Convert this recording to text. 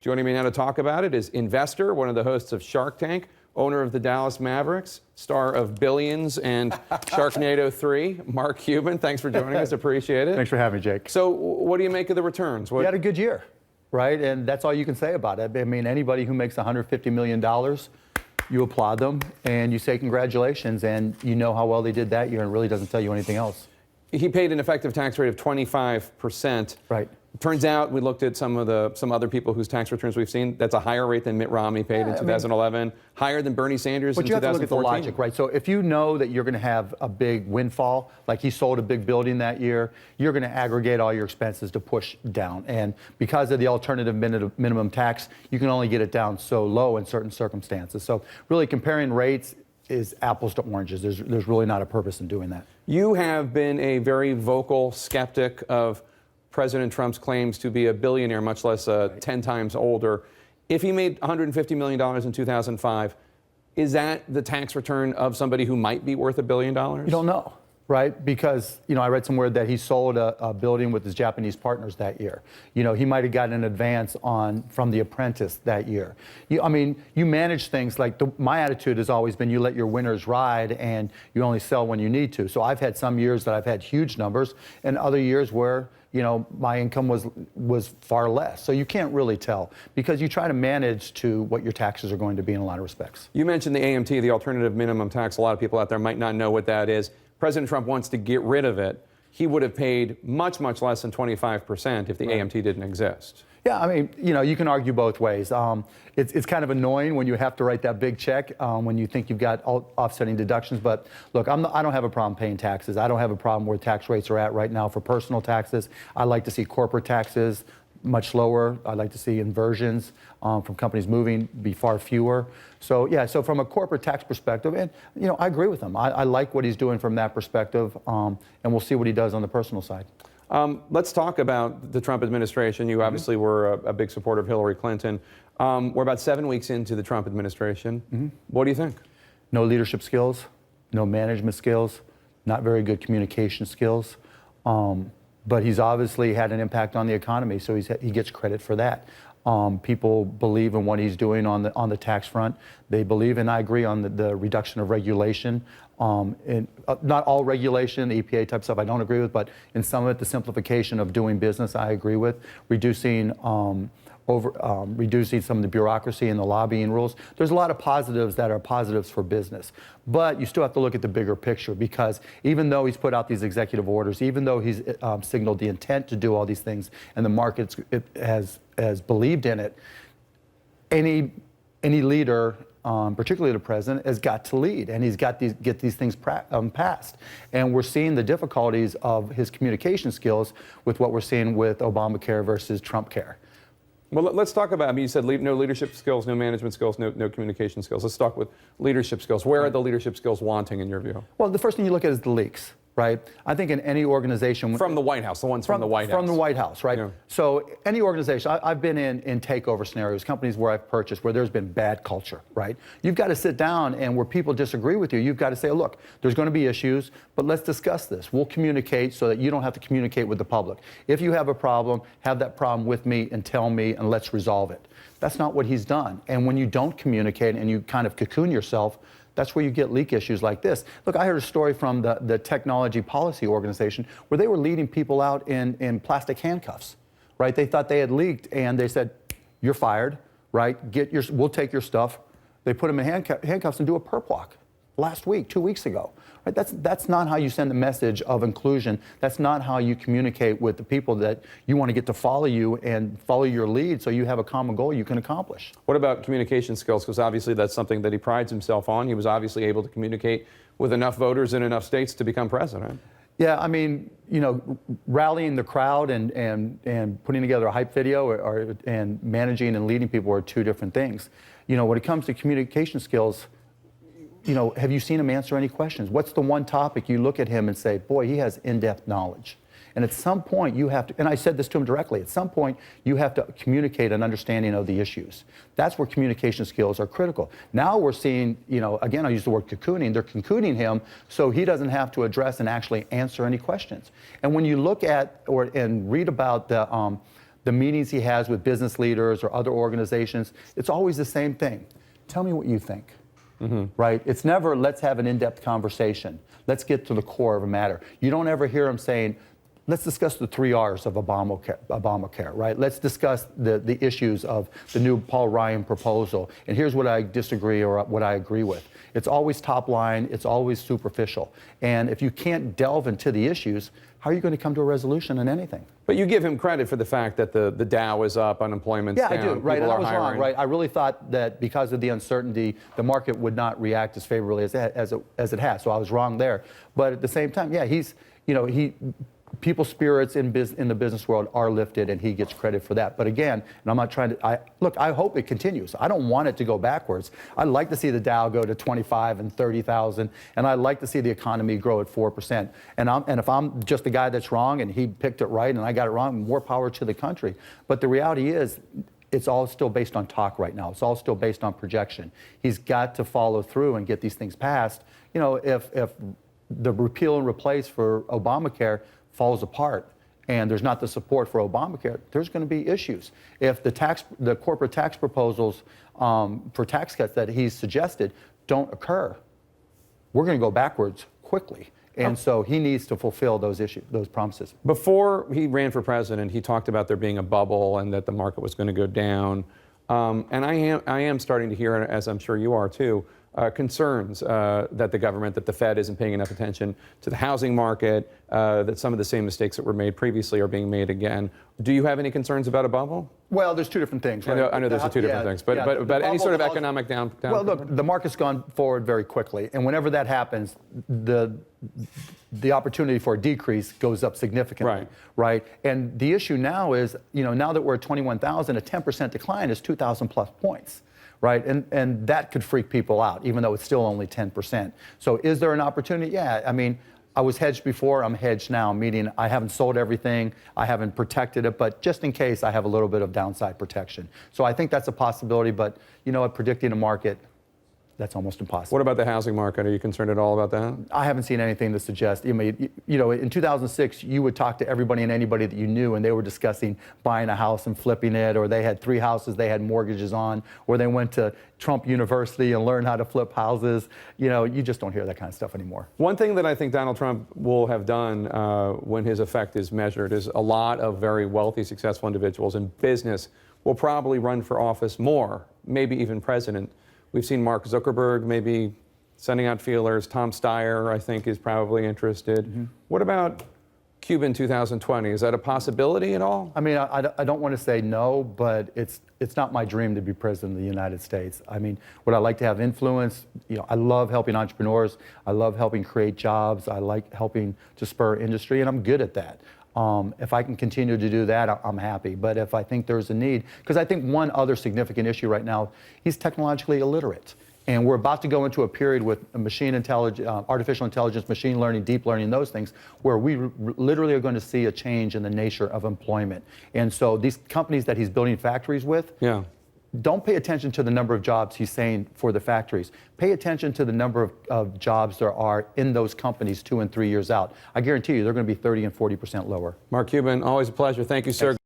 Joining me now to talk about it is investor, one of the hosts of Shark Tank, owner of the Dallas Mavericks, star of Billions and Sharknado 3, Mark Cuban. Thanks for joining us. Appreciate it. Thanks for having me, Jake. So what do you make of the returns? We had a good year, right? And that's all you can say about it. I mean, anybody who makes $150 million, you applaud them and you say congratulations, and you know how well they did that year, and it really doesn't tell you anything else. He paid an effective tax rate of 25%. Right. Turns out, we looked at some other people whose tax returns we've seen. That's a higher rate than Mitt Romney paid in 2011, higher than Bernie Sanders in 2014. But you have to look at the logic, right? So if you know that you're going to have a big windfall, like he sold a big building that year, you're going to aggregate all your expenses to push down. And because of the alternative minimum tax, you can only get it down so low in certain circumstances. So really comparing rates is apples to oranges. There's really not a purpose in doing that. You have been a very vocal skeptic of President Trump's claims to be a billionaire, much less 10 times older. If he made $150 million in 2005, is that the tax return of somebody who might be worth $1 billion? You don't know, right? Because, I read somewhere that he sold a building with his Japanese partners that year. He might have gotten an advance from The Apprentice that year. You manage things like, my attitude has always been you let your winners ride and you only sell when you need to. So I've had some years that I've had huge numbers and other years where my income was far less. So you can't really tell because you try to manage to what your taxes are going to be in a lot of respects. You mentioned the AMT, the alternative minimum tax. A lot of people out there might not know what that is. President Trump wants to get rid of it. He would have paid much, much less than 25% if the AMT didn't exist. Yeah, you can argue both ways. It's kind of annoying when you have to write that big check when you think you've got offsetting deductions. But look, I don't have a problem paying taxes. I don't have a problem where tax rates are at right now for personal taxes. I like to see corporate taxes much lower. I'd like to see inversions from companies moving be far fewer. So yeah, so from a corporate tax perspective, and I agree with him. I like what he's doing from that perspective, and we'll see what he does on the personal side. Let's talk about the Trump administration. You obviously were a big supporter of Hillary Clinton. We're about 7 weeks into the Trump administration. What do you think? No leadership skills, no management skills, not very good communication skills. But he's obviously had an impact on the economy, so he gets credit for that. People believe in what he's doing on the tax front. They believe, and I agree, on the reduction of regulation. Not all regulation, EPA type stuff I don't agree with, but in some of it, the simplification of doing business I agree with. Reducing some of the bureaucracy and the lobbying rules. There's a lot of positives that are positives for business. But you still have to look at the bigger picture, because even though he's put out these executive orders, even though he's signaled the intent to do all these things, and the market has believed in it, any leader, particularly the president, has got to lead, and he's got to get these things passed. And we're seeing the difficulties of his communication skills with what we're seeing with Obamacare versus Trump care. Well, let's talk about, you said no leadership skills, no management skills, no communication skills. Let's talk with leadership skills. Where are the leadership skills wanting in your view? Well, the first thing you look at is the leaks. Right? I think in any organization... From the White House, the ones from the White House. From the White House, right? Yeah. So any organization, I've been in takeover scenarios, companies where I've purchased, where there's been bad culture, right? You've got to sit down, and where people disagree with you, you've got to say, look, there's going to be issues, but let's discuss this. We'll communicate so that you don't have to communicate with the public. If you have a problem, have that problem with me and tell me, and let's resolve it. That's not what he's done. And when you don't communicate and you kind of cocoon yourself, that's where you get leak issues like this. Look, I heard a story from the Technology Policy Organization where they were leading people out in plastic handcuffs, right? They thought they had leaked, and they said, you're fired, right? We'll take your stuff. They put them in handcuffs and do a perp walk last week, 2 weeks ago. Right? That's not how you send a message of inclusion. That's not how you communicate with the people that you want to get to follow you and follow your lead, so you have a common goal you can accomplish. What about communication skills? Because obviously that's something that he prides himself on. He was obviously able to communicate with enough voters in enough states to become president. Yeah, rallying the crowd and putting together a hype video and managing and leading people are two different things. When it comes to communication skills, have you seen him answer any questions? What's the one topic you look at him and say, boy, he has in-depth knowledge? And at some point you have to, and I said this to him directly, at some point you have to communicate an understanding of the issues. That's where communication skills are critical. Now we're seeing, again, I use the word cocooning, they're cocooning him so he doesn't have to address and actually answer any questions. And when you look at and read about the meetings he has with business leaders or other organizations, it's always the same thing. Tell me what you think. Right? It's never, let's have an in-depth conversation. Let's get to the core of a matter. You don't ever hear him saying, let's discuss the 3 R's of Obamacare, right? Let's discuss the issues of the new Paul Ryan proposal. And here's what I disagree or what I agree with. It's always top line. It's always superficial. And if you can't delve into the issues, how are you going to come to a resolution on anything? But you give him credit for the fact that the Dow is up, unemployment's down. Yeah, I do. Right, people and I are was hiring. wrong. Right, I really thought that because of the uncertainty, the market would not react as favorably as it has. So I was wrong there. But at the same time, yeah, people's spirits in the business world are lifted, and he gets credit for that. But again, and I'm not trying to. I hope it continues. I don't want it to go backwards. I'd like to see the Dow go to 25 and 30,000, and I'd like to see the economy grow at 4%. And if I'm just the guy that's wrong, and he picked it right, and I got it wrong, more power to the country. But the reality is, it's all still based on talk right now. It's all still based on projection. He's got to follow through and get these things passed. If the repeal and replace for Obamacare falls apart and there's not the support for Obamacare, there's going to be issues. If the corporate tax proposals for tax cuts that he's suggested don't occur, we're going to go backwards quickly. And so he needs to fulfill those promises. Before he ran for president, he talked about there being a bubble and that the market was going to go down. And I am starting to hear, as I'm sure you are too, concerns that the government, that the Fed isn't paying enough attention to the housing market, that some of the same mistakes that were made previously are being made again. Do you have any concerns about a bubble? Well, there's two different things, right? I know there's two different things, but any sort of economic down? Well, look, the market's gone forward very quickly, and whenever that happens, the opportunity for a decrease goes up significantly, right? And the issue now is, now that we're at 21,000, a 10% decline is 2,000 plus points. Right, and that could freak people out, even though it's still only 10%. So is there an opportunity? Yeah, I mean, I was hedged before, I'm hedged now, meaning I haven't sold everything, I haven't protected it, but just in case I have a little bit of downside protection. So I think that's a possibility, but predicting a market, that's almost impossible. What about the housing market? Are you concerned at all about that? I haven't seen anything to suggest. In 2006, you would talk to everybody and anybody that you knew, and they were discussing buying a house and flipping it, or they had 3 houses they had mortgages on, or they went to Trump University and learned how to flip houses. You just don't hear that kind of stuff anymore. One thing that I think Donald Trump will have done when his effect is measured is a lot of very wealthy, successful individuals in business will probably run for office more, maybe even president. We've seen Mark Zuckerberg maybe sending out feelers. Tom Steyer, I think, is probably interested. Mm-hmm. What about Cuba in 2020? Is that a possibility at all? I mean, I don't want to say no, but it's not my dream to be president of the United States. I mean, would I like to have influence? I love helping entrepreneurs. I love helping create jobs. I like helping to spur industry, and I'm good at that. If I can continue to do that, I'm happy. But if I think there's a need, because I think one other significant issue right now, he's technologically illiterate. And we're about to go into a period with machine intelligence, artificial intelligence, machine learning, deep learning, those things, where we literally are going to see a change in the nature of employment. And so these companies that he's building factories with, don't pay attention to the number of jobs he's saying for the factories. Pay attention to the number of jobs there are in those companies 2 and 3 years out. I guarantee you they're going to be 30 and 40% lower. Mark Cuban, always a pleasure. Thank you, sir.